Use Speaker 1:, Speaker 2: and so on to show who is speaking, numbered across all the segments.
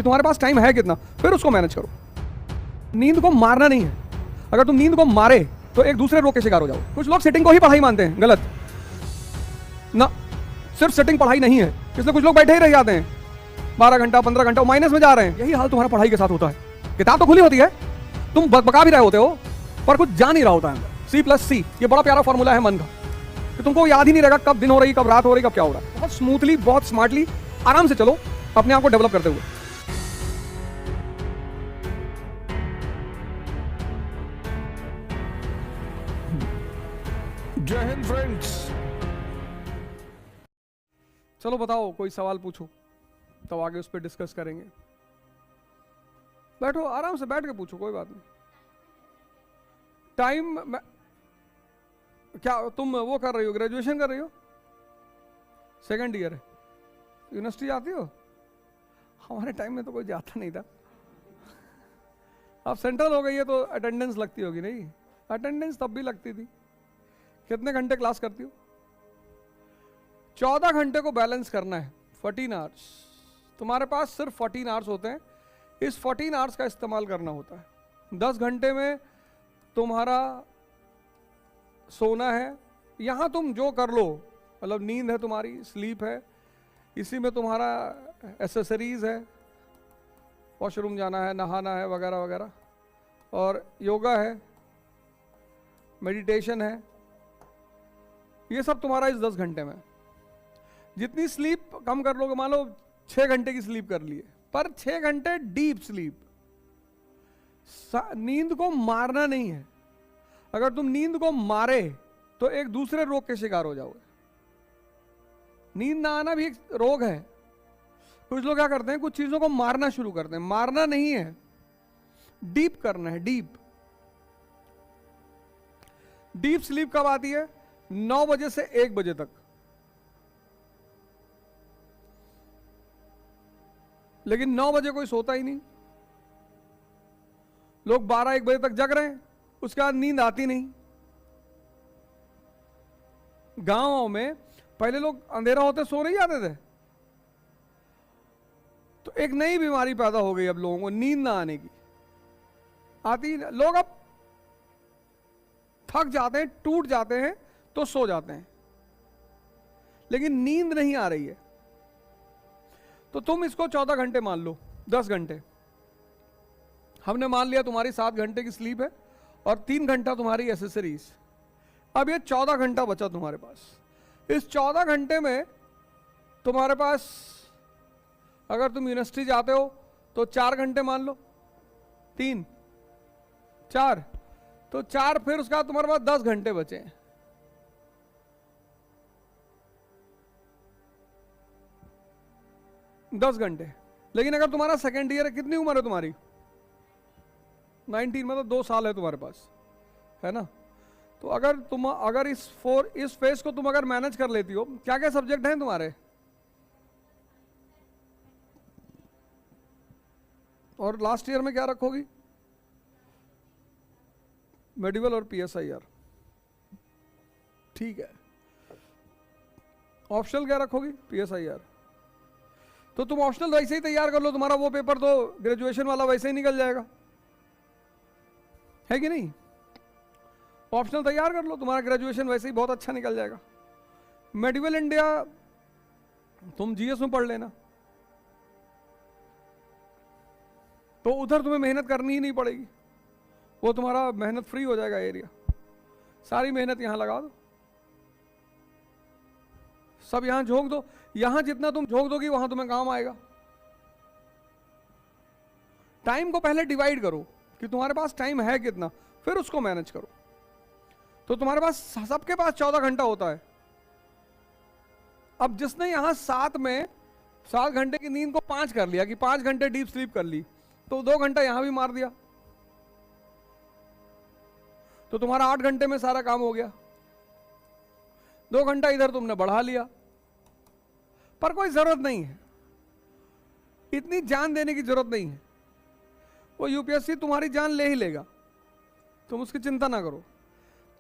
Speaker 1: कि तुम्हारे पास टाइम है कितना, फिर उसको मैनेज करो। नींद को मारना नहीं है। अगर तुम नींद को मारे तो एक दूसरे रोग के शिकार हो जाओ। कुछ लोग सिटिंग को ही पढ़ाई मानते हैं, गलत ना। सिर्फ सिटिंग पढ़ाई नहीं है, इसलिए कुछ लोग बैठे ही रह जाते हैं 12 घंटा 15 घंटा, माइनस में जा रहे हैं। यही हाल तुम्हारा पढ़ाई के साथ होता है। किताब तो खुली होती है, तुम बका भी रहे होते हो, पर कुछ जा नहीं रहा होता है। C+C ये बड़ा प्यारा फॉर्मूला है मन का, कि तुमको याद ही नहीं रहेगा कब दिन हो रही, कब रात हो रही, कब क्या हो रहा है। बहुत स्मूथली, बहुत स्मार्टली, आराम से चलो अपने आप को डेवलप करते हुए।
Speaker 2: जय हिंद फ्रेंड्स।
Speaker 1: चलो बताओ, कोई सवाल पूछो तो आगे उस पर डिस्कस करेंगे। बैठो आराम से, बैठ के पूछो, कोई बात नहीं। टाइम क्या तुम वो कर रही हो, ग्रेजुएशन कर रही हो, सेकंड ईयर है, यूनिवर्सिटी जाती हो? हमारे टाइम में तो कोई जाता नहीं था। अब सेंट्रल हो गई है तो अटेंडेंस लगती होगी। नहीं, अटेंडेंस तब भी लगती थी। कितने घंटे क्लास करती हो? 14 घंटे को बैलेंस करना है, 14 आवर्स। तुम्हारे पास सिर्फ 14 आवर्स होते हैं, इस 14 आवर्स का इस्तेमाल करना होता है। 10 घंटे में तुम्हारा सोना है, यहाँ तुम जो कर लो, मतलब नींद है तुम्हारी, स्लीप है, इसी में तुम्हारा एसेसरीज है, वॉशरूम जाना है, नहाना है, वगैरह वगैरह, और योगा है, मेडिटेशन है, ये सब तुम्हारा इस 10 घंटे में। जितनी स्लीप कम कर लोगे, मान लो 6 घंटे की स्लीप कर लिए, पर 6 घंटे डीप स्लीप। नींद को मारना नहीं है। अगर तुम नींद को मारे तो एक दूसरे रोग के शिकार हो जाओगे। नींद ना आना भी एक रोग है। कुछ लोग क्या करते हैं, कुछ चीजों को मारना शुरू करते हैं। मारना नहीं है, डीप करना है, डीप। डीप स्लीप कब आती है? 9 बजे से 1 बजे तक। लेकिन 9 बजे कोई सोता ही नहीं। लोग 12-1 बजे तक जग रहे हैं, उसके बाद नींद आती नहीं। गांवों में पहले लोग अंधेरा होते सो नहीं जाते थे, तो एक नई बीमारी पैदा हो गई अब लोगों को, नींद ना आने की। आती लोग अब थक जाते हैं, टूट जाते हैं तो सो जाते हैं, लेकिन नींद नहीं आ रही है। तो तुम इसको 14 घंटे मान लो, 10 घंटे हमने मान लिया तुम्हारी 7 घंटे की स्लीप है और 3 घंटा तुम्हारी एसेसरीज। अब ये 14 घंटा बचा तुम्हारे पास। इस 14 घंटे में तुम्हारे पास, अगर तुम यूनिवर्सिटी जाते हो तो 4 घंटे मान लो, 3 4 तो 4, फिर उसका तुम्हारे पास 10 घंटे बचे हैं। दस घंटे। लेकिन अगर तुम्हारा सेकेंड ईयर है, कितनी उम्र है तुम्हारी? 19, मतलब 2 साल है तुम्हारे पास, है ना? तो अगर इस फेज को तुम अगर मैनेज कर लेती हो, क्या क्या सब्जेक्ट हैं तुम्हारे? और लास्ट ईयर में क्या रखोगी? मेडिकल और PSIR, ठीक है। ऑप्शनल क्या रखोगी? PSIR। तो तुम ऑप्शनल वैसे ही तैयार कर लो, तुम्हारा वो पेपर तो ग्रेजुएशन वाला वैसे ही निकल जाएगा, है कि नहीं? ऑप्शनल तैयार कर लो, तुम्हारा ग्रेजुएशन वैसे ही बहुत अच्छा निकल जाएगा। मेडिकल इंडिया तुम GS में पढ़ लेना, तो उधर तुम्हें मेहनत करनी ही नहीं पड़ेगी, वो तुम्हारा मेहनत फ्री हो जाएगा एरिया। सारी मेहनत यहां लगा दो, सब यहां झोंक दो। यहां जितना तुम झोंक दोगी वहां तुम्हें काम आएगा। टाइम को पहले डिवाइड करो कि तुम्हारे पास टाइम है कितना, फिर उसको मैनेज करो। तो तुम्हारे पास, सबके पास 14 घंटा होता है। अब जिसने यहां 7 घंटे की नींद को 5 कर लिया, कि 5 घंटे डीप स्लीप कर ली, तो 2 घंटा यहां भी मार दिया, तो तुम्हारा 8 घंटे में सारा काम हो गया। 2 घंटा इधर तुमने बढ़ा लिया, पर कोई जरूरत नहीं है, इतनी जान देने की जरूरत नहीं है। वो UPSC तुम्हारी जान ले ही लेगा, तुम उसकी चिंता ना करो।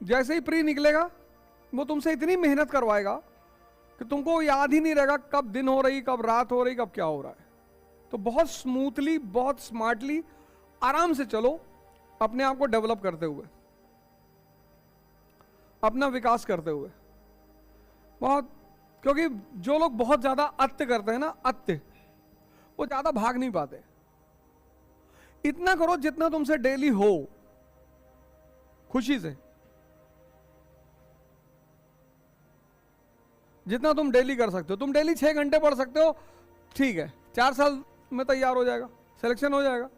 Speaker 1: जैसे ही प्री निकलेगा, वो तुमसे इतनी मेहनत करवाएगा कि तुमको याद ही नहीं रहेगा कब दिन हो रही, कब रात हो रही, कब क्या हो रहा है। तो बहुत स्मूथली, बहुत स्मार्टली, आराम से चलो, अपने आप को डेवलप करते हुए, अपना विकास करते हुए। बहुत, क्योंकि जो लोग बहुत ज्यादा अत्य करते हैं ना, अत्य, वो ज्यादा भाग नहीं पाते। इतना करो जितना तुमसे डेली हो, खुशी से, जितना तुम डेली कर सकते हो। तुम डेली 6 घंटे पढ़ सकते हो, ठीक है, 4 साल में तैयार हो जाएगा, सिलेक्शन हो जाएगा।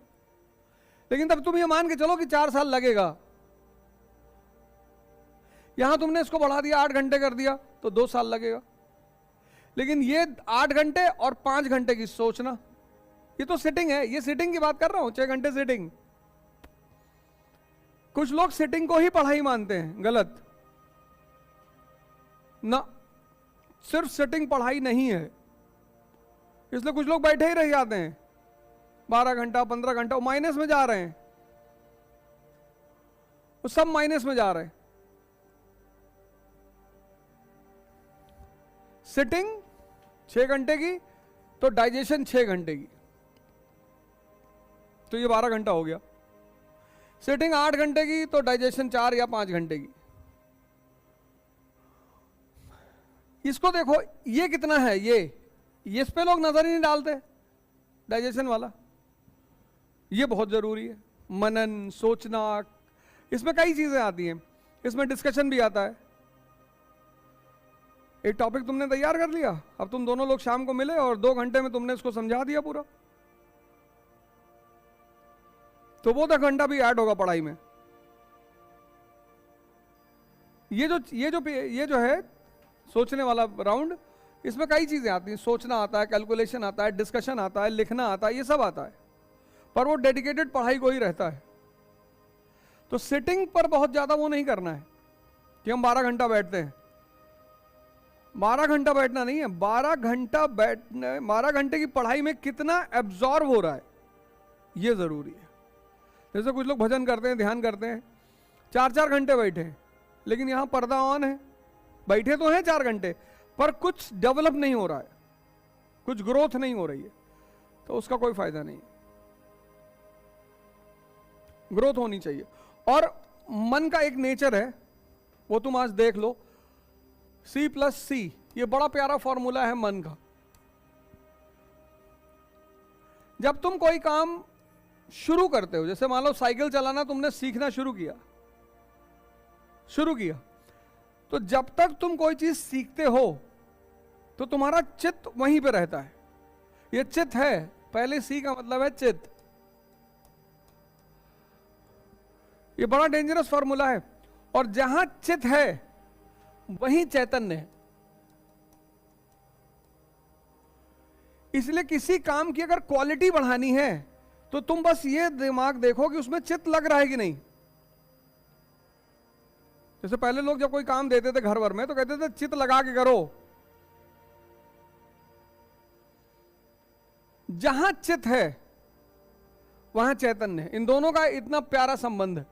Speaker 1: लेकिन तब तुम ये मान के चलो कि 4 साल लगेगा। यहां तुमने इसको बढ़ा दिया, 8 घंटे कर दिया, तो 2 साल लगेगा। लेकिन ये 8 घंटे और 5 घंटे की सोचना, ये तो सिटिंग है, ये सिटिंग की बात कर रहा हूं, 6 घंटे सिटिंग। कुछ लोग सिटिंग को ही पढ़ाई मानते हैं, गलत ना, सिर्फ सिटिंग पढ़ाई नहीं है। इसलिए कुछ लोग बैठे ही रह जाते हैं 12 घंटा 15 घंटा, वो माइनस में जा रहे हैं, वो सब माइनस में जा रहे हैं। सिटिंग 6 घंटे की, तो डाइजेशन 6 घंटे की, तो ये 12 घंटा हो गया। सिटिंग 8 घंटे की, तो डाइजेशन 4 या 5 घंटे की। इसको देखो, ये कितना है, ये इस पे लोग नजर ही नहीं डालते, डाइजेशन वाला। ये बहुत जरूरी है, मनन, सोचना, इसमें कई चीजें आती हैं, इसमें डिस्कशन भी आता है। एक टॉपिक तुमने तैयार कर लिया, अब तुम दोनों लोग शाम को मिले और 2 घंटे में तुमने इसको समझा दिया पूरा, तो वो 10 घंटा भी ऐड होगा पढ़ाई में। ये जो है सोचने वाला राउंड, इसमें कई चीजें आती हैं, सोचना आता है, कैलकुलेशन आता है, डिस्कशन आता है, लिखना आता है, ये सब आता है, पर वो डेडिकेटेड पढ़ाई को ही रहता है। तो सिटिंग पर बहुत ज्यादा वो नहीं करना है कि हम 12 घंटा बैठते हैं। 12 घंटा बैठना नहीं है, 12 घंटा बैठने, 12 घंटे की पढ़ाई में कितना एब्जॉर्ब हो रहा है, ये जरूरी है। जैसे कुछ लोग भजन करते हैं, ध्यान करते हैं, 4-4 घंटे बैठे हैं, लेकिन यहां पर्दा ऑन है, बैठे तो हैं 4 घंटे, पर कुछ डेवलप नहीं हो रहा है, कुछ ग्रोथ नहीं हो रही है, तो उसका कोई फायदा नहीं। ग्रोथ होनी चाहिए। और मन का एक नेचर है, वो तुम आज देख लो, C+C, ये बड़ा प्यारा फॉर्मूला है मन का। जब तुम कोई काम शुरू करते हो, जैसे मान लो साइकिल चलाना तुमने सीखना शुरू किया, तो जब तक तुम कोई चीज सीखते हो तो तुम्हारा चित्त वहीं पे रहता है। ये चित्त है, पहले सी का मतलब है चित्त। ये बड़ा डेंजरस फॉर्मूला है, और जहां चित्त है वहीं चैतन्य है। इसलिए किसी काम की अगर क्वालिटी बढ़ानी है तो तुम बस ये दिमाग देखो कि उसमें चित्त लग रहा है कि नहीं। जैसे पहले लोग जब कोई काम देते थे घर भर में तो कहते थे चित्त लगा के करो। जहां चित्त है वहां चैतन्य है। इन दोनों का इतना प्यारा संबंध है।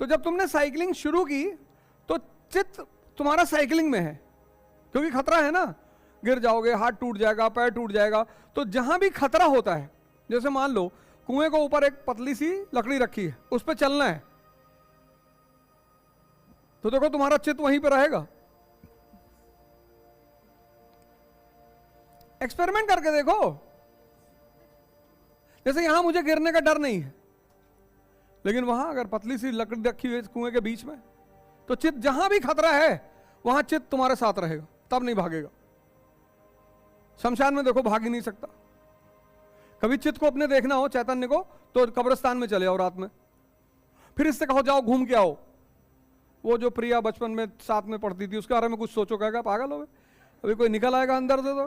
Speaker 1: तो जब तुमने साइकिलिंग शुरू की तो चित्त तुम्हारा साइकिलिंग में है, क्योंकि खतरा है ना, गिर जाओगे, हाथ टूट जाएगा, पैर टूट जाएगा। तो जहां भी खतरा होता है, जैसे मान लो कुएं को ऊपर एक पतली सी लकड़ी रखी है, उस पर चलना है, तो देखो तुम्हारा चित्त वहीं पे रहेगा। एक्सपेरिमेंट करके देखो। जैसे यहां मुझे गिरने का डर नहीं है, लेकिन वहां अगर पतली सी लकड़ी रखी हुई है कुएं के बीच में, तो चित्त जहां भी खतरा है वहां चित्त तुम्हारे साथ रहेगा, तब नहीं भागेगा। शमशान में देखो भाग ही नहीं सकता। कभी चित्त को अपने देखना हो, चैतन्य को, तो कब्रिस्तान में चले आओ रात में, फिर इससे कहो जाओ घूम के आओ। वो जो प्रिया बचपन में साथ में पढ़ती थी उसके बारे में कुछ सोचो, कहेगा पागल हो गए, अभी कोई निकल आएगा अंदर से।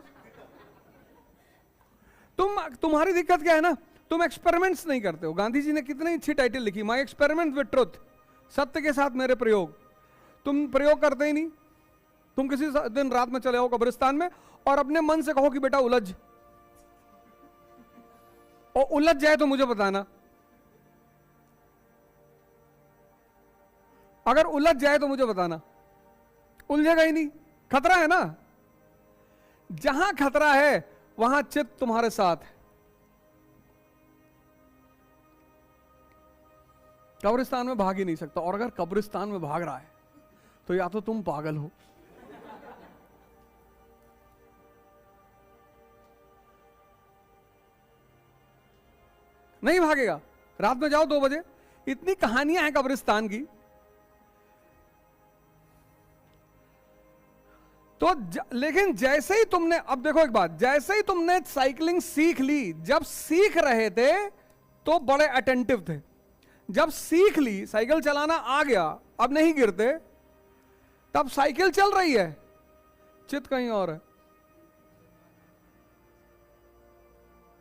Speaker 1: तो तुम्हारी दिक्कत क्या है ना, तुम एक्सपेरिमेंट्स नहीं करते हो। गांधी जी ने कितनी अच्छी टाइटल लिखी, माई एक्सपेरिमेंट विद ट्रुथ, सत्य के साथ मेरे प्रयोग। तुम प्रयोग करते ही नहीं। तुम किसी दिन रात में चले आओ कब्रिस्तान में और अपने मन से कहो कि बेटा उलझ, और उलझ जाए तो मुझे बताना। अगर उलझ जाए तो मुझे बताना। उलझेगा ही नहीं, खतरा है ना। जहां खतरा है वहां चित्त तुम्हारे साथ है। कब्रिस्तान में भाग ही नहीं सकता, और अगर कब्रिस्तान में भाग रहा है तो या तो तुम पागल हो, नहीं भागेगा। रात में जाओ 2 बजे, इतनी कहानियां हैं कब्रिस्तान की। तो लेकिन जैसे ही तुमने, अब देखो एक बात, जैसे ही तुमने साइकिलिंग सीख ली, जब सीख रहे थे तो बड़े अटेंटिव थे, जब सीख ली, साइकिल चलाना आ गया, अब नहीं गिरते, तब साइकिल चल रही है, चित कहीं और है।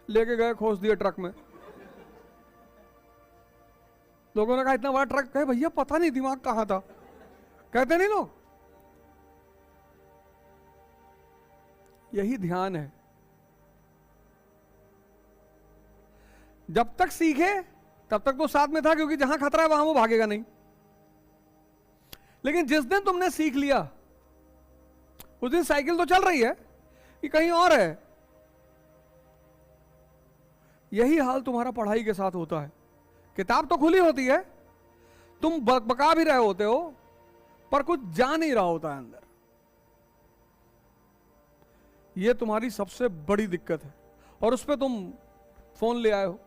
Speaker 1: लेके गए, खोस दिए ट्रक में। लोगों ने कहा इतना बड़ा ट्रक है भैया, पता नहीं दिमाग कहां था, कहते नहीं लोग। यही ध्यान है। जब तक सीखे तब तक तो साथ में था, क्योंकि जहां खतरा है वहां वो भागेगा नहीं। लेकिन जिस दिन तुमने सीख लिया, उस दिन साइकिल तो चल रही है, ये कहीं और है। यही हाल तुम्हारा पढ़ाई के साथ होता है। किताब तो खुली होती है, तुम बका भी रहे होते हो, पर कुछ जा नहीं रहा होता है अंदर। यह तुम्हारी सबसे बड़ी दिक्कत है, और उस पर तुम फोन ले आए हो।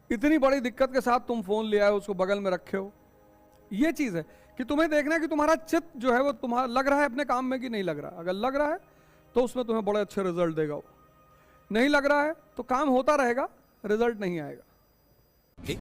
Speaker 1: इतनी बड़ी दिक्कत के साथ तुम फोन ले आए हो, उसको बगल में रखे हो। यह चीज है कि तुम्हें देखना है कि तुम्हारा चित्त जो है वो तुम्हारा लग रहा है अपने काम में कि नहीं लग रहा। अगर लग रहा है तो उसमें तुम्हें बड़े अच्छे रिजल्ट देगा वो, नहीं लग रहा है तो काम होता रहेगा, रिजल्ट नहीं आएगा।